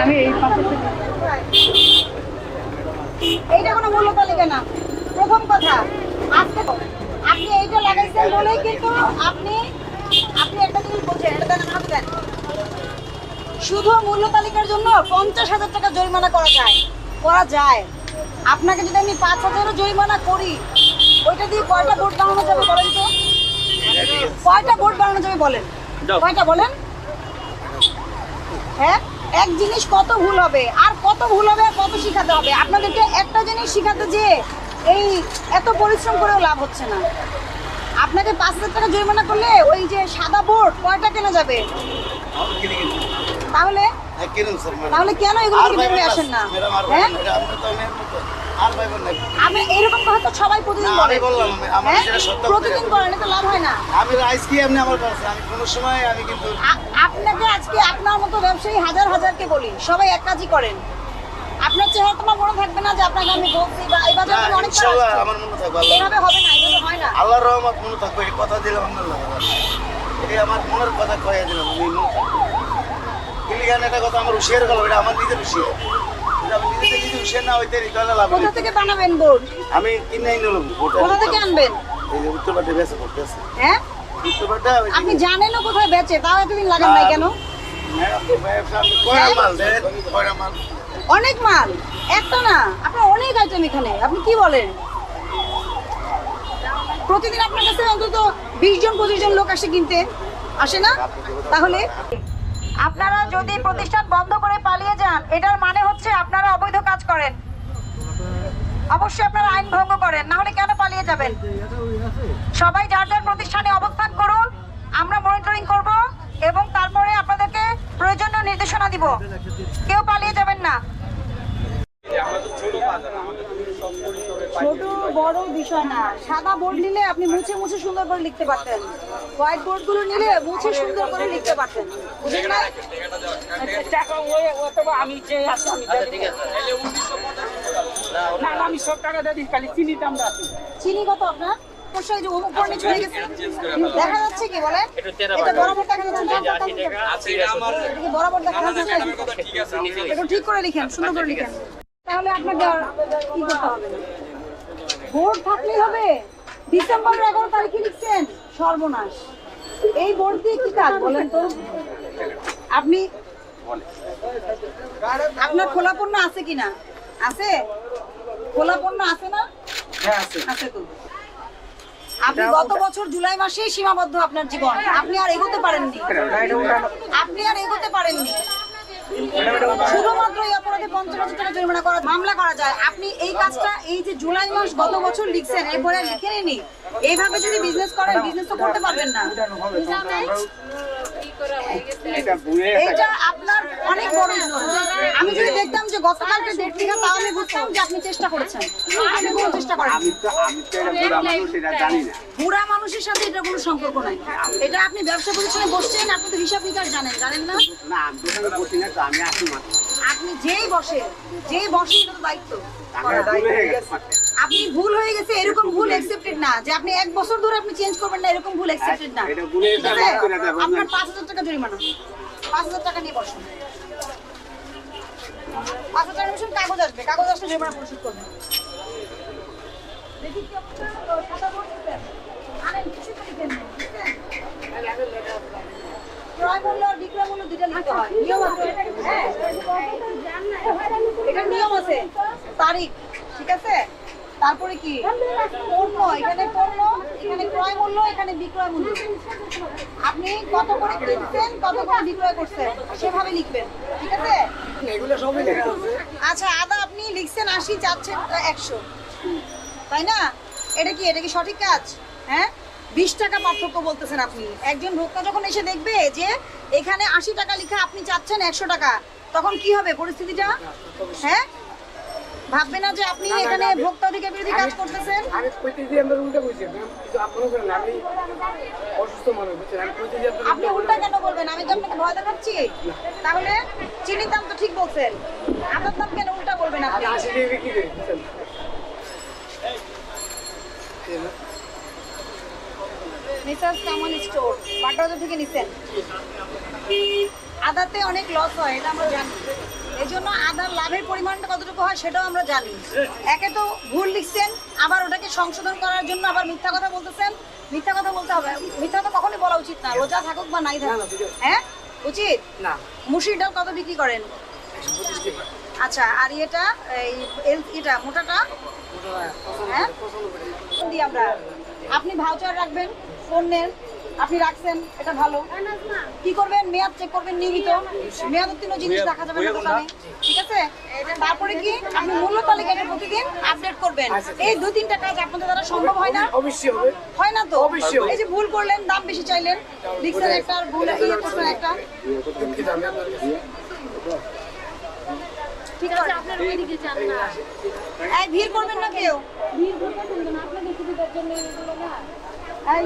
আমি এই পাশে থেকে এইটা কোনো মূল্য তালিকা না। প্রথম কথা, আজকে আপনি এইটা লাগাইছেন বলেই কিন্তু আপনি আপনি একটা জিনিস বলছেন, এটা দেন আমাকে দেন। শুধু মূল্য তালিকার জন্য 50,000 টাকা জরিমানা করা যায়। আপনাকে যদি আমি 5,000 জরিমানা করি, ওইটা দিয়ে কয়টা ভোট বানানো যাবে বলেন তো? কয়টা ভোট বানানো যাবে বলেন? কয়টা বলেন? হ্যাঁ, এক জিনিস কত ভুল হবে আর কত ভুল হবে আর কত শিখাতে হবে। আপনাদেরকে একটা জিনিস শিখাতে যে এই এত পরিশ্রম করেও লাভ হচ্ছে না। আপনাকে 5,000 টাকা জরিমানা করলে ওই যে সাদা বোর্ড কয়টা কেনা যাবে? তাহলে তাহলে কেন এগুলো থেকে বেরিয়ে আসেন না? হ্যাঁ, আমি এরকম কথা তো সবাই প্রতিদিন বলে। প্রতিদিন করেন, তো লাভ হয় না। আমি আজকে আপনি আমার কাছে আমি কোনো সময় আমি কিন্তু আপনাকে আজকে আপনার মতো ব্যবসায়ী হাজার হাজারকে বলি, সবাই এক কাজই করেন। আপনার চেহারা তোমার মনে থাকবে না যে আপনাকে আমি বলছি বা এই বাজারে অনেক ইনশাআল্লাহ আমার মনে থাকবে। এভাবে হবে না, এভাবে হয় না। আল্লাহর রহমত মনে থাকবে, এই কথা দিলাম আল্লাহ। এই আমার মনের কথা কয়ে দিলাম আমি মনে থাকবে। কিলিগান একটা কথা আমার হুশিয়ার গেল, এটা আমার নিজের হুশিয়ার। আমি নিজে থেকে হুশিয়ার না হইতে তাহলে লাভ। কোথা থেকে বানাবেন বোর্ড? আমি কিনে নিলাম বোর্ড। কোথা থেকে আনবেন? এই যে উত্তরপাটে বেচে পড়তেছে। হ্যাঁ, উত্তরপাটে আপনি জানেনও কোথায় বেচে, তাও এতদিন লাগান নাই কেন? কয়টা মাল অনেক মাল, একটা না, আপনার অনেক আইটেম এখানে। আপনি কি বলেন? প্রতিদিন আপনার কাছে অন্তত 20 জন 25 জন লোক আসে কিনতে, আসে না? তাহলে আপনারা যদি প্রতিষ্ঠান বন্ধ করে পালিয়ে যান, এটার মানে হচ্ছে আপনারা অবৈধ কাজ করেন। অবশ্যই আপনারা আইন ভঙ্গ করেন, না হলে কেন পালিয়ে যাবেন? সবাই যার যার প্রতিষ্ঠানে অবস্থান করুন, আমরা মনিটরিং করব এবং তারপরে আপনাদেরকে প্রয়োজনীয় নির্দেশনা দিব। কেউ পালিয়ে যাবেন না। ছোট বড় বিষয় না, সাদা বোর্ড নিলে আপনি মুছে মুছে সুন্দর করে লিখতে পারতেন। হোয়াইট বোর্ড গুলো নিলে মুছে সুন্দর করে লিখতে পারতেন। বুঝলেন না? টাকা ওই অথবা আমি যে আছি আমি দিয়ে দেব। না না, আমি সব টাকা দিয়ে দিই, খালি চিনি দামটা আছে। চিনি কত আপনার? অবশ্যই যে উপর নিচে হয়ে গেছে। দেখা যাচ্ছে কি বলেন? এটা বরাবর দেখা যাচ্ছে না? এটা বরাবর দেখা যাচ্ছে না? এটা ঠিক করে লিখেন, সুন্দর করে লিখেন। তাহলে আপনাকে আর কি করতে হবে না। বোর্ড থাকলেই হবে। ডিসেম্বর 11 তারিখে লিখছেন, সর্বনাশ। এই বোর্ড দিয়ে কি কাজ বলেন তো? আপনি আপনার খোলা পণ্য আছে কিনা? আছে? খোলা পণ্য আছে না? হ্যাঁ আছে। আছে তো। আপনি গত বছর জুলাই মাসেই সীমাবদ্ধ আপনার জীবন। আপনি আর এগোতে পারেননি। আপনি আর এগোতে পারেননি। শুধুমাত্র এই অপরাধে 50,000 টাকা জরিমানা করা, মামলা করা যায়। আপনি এই কাজটা এই যে জুলাই মাস গত বছর লিখছেন, এরপরে লিখে নেনি। এইভাবে যদি বিজনেস করেন, বিজনেস তো করতে পারবেন না। এটা আপনার অনেক বড় জুল। আমি যদি দেখতাম যে গতকালকে ডেট ঠিক তাও আমি বুঝতাম যে আপনি চেষ্টা করেছেন। আপনি কোনো চেষ্টা করেন। বুড়া মানুষের সাথে এটা কোনো সম্পর্ক নাই। এটা আপনি ব্যবসা প্রতিষ্ঠানে বসছেন, আপনি তো হিসাব নিকাশ জানেন না? আপনি যেই বসে এটা তো দায়িত্ব। আপনি ভুল হয়ে গেছে, এরকম ভুল অ্যাকসেপ্টেড না যে আপনি 1 বছর ধরে আপনি চেঞ্জ করবেন না, এরকম ভুল অ্যাকসেপ্টেড না। ঠিক আছে? আপনার 5,000 টাকা জরিমানা। 5,000 টাকা নিয়ে বসুন। 5,000 টাকা নিয়ে কাগজ আসবে, কাগজ আসলে জরিমানা পরিশোধ করবেন। দেখি কি আপনার খাতা করতেছেন? আনেন, কিছু তো লিখেন না, বুঝছেন? ক্রয় মূল্য আর বিক্রয় মূল্য দুটো লিখতে হয়, নিয়ম আছে। হ্যাঁ, এটা নিয়ম আছে, তারিখ, ঠিক আছে? তারপরে কি পণ্য, এখানে পণ্য, এখানে ক্রয় মূল্য, এখানে বিক্রয় মূল্য। আপনি কত করে কিনছেন, কত করে বিক্রয় করছেন, সেভাবে লিখবেন, ঠিক আছে? আচ্ছা, আদা আপনি লিখছেন 80, চাচ্ছেন 100, তাই না? এটা কি সঠিক কাজ? হ্যাঁ, 20 টাকা পার্থক্য বলতেছেন আপনি। একজন ভোক্তা যখন এসে দেখবে যে এখানে 80 টাকা লেখা, আপনি চাচ্ছেন 100 টাকা, তখন কি হবে পরিস্থিতিটা? হ্যাঁ, ভাববে না যে আপনি এখানে ভোক্তা অধিকার বিরোধী কাজ করতেছেন? আমি প্রতিদিন আমরা উল্টা কইছি, কিন্তু আপনি করেন আমি অসুস্থ মানুষ, বুঝছেন? আমি প্রতিদিন আপনি উল্টা কেন বলবেন? আমি তো আপনাকে ভয় দেখাচ্ছি। তাহলে চিনির দাম তো ঠিক বলছেন, আদার দাম কেন উল্টা বলবেন আপনি? 80 টাকা বিক্রি করি, বুঝছেন? মিসেস কামাল স্টোর বাগবাজার থেকে নিছেন। আদাতে অনেক লস হয়, এটা আমরা জানি। লাভের পরিমাণটা কতটুকু হয় সেটাও আমরা জানি। একে তো ভুল লিখছেন, আবার ওটাকে সংশোধন করার জন্য আবার মিথ্যা কথা বলতেছেন। মিথ্যা কথা বলতে হবে, মিথ্যা কথা কখনোই বলা উচিত না, রোজা থাকুক বা নাই থাকুক। হ্যাঁ উচিত না। মুসুর ডাল কত বিক্রি করেন? আচ্ছা, আর এটা এটা মোটাটা হ্যাঁ দিই আমরা। আপনি ভাউচার রাখবেন পণ্যের, আপনি রাখছেন, এটা ভালো। কি করবেন? মেয়াদ চেক করবেন নিয়মিত, মেয়াদ উত্তীর্ণ জিনিস দেখা যাবে না দোকানে, ঠিক আছে? তারপরে কি আপনি মূল্য তালিকাটা প্রতিদিন আপডেট করবেন। এই 2-3টা কাজ আপনাদের দ্বারা সম্ভব হয় না? অবশ্যই হবে। হয় না তো? অবশ্যই। এই যে ভুল করলেন, দাম বেশি চাইলেন, লিখছেন একটা আর ভুল করছেন একটা, দুঃখিত আমি আপনার কাছে। ঠিক আছে? আপনার ওইদিকে যান না, এই ভিড় করবেন না কেউ, ভিড় করবেন না, আপনাদের সুবিধার জন্য এগুলো না। এই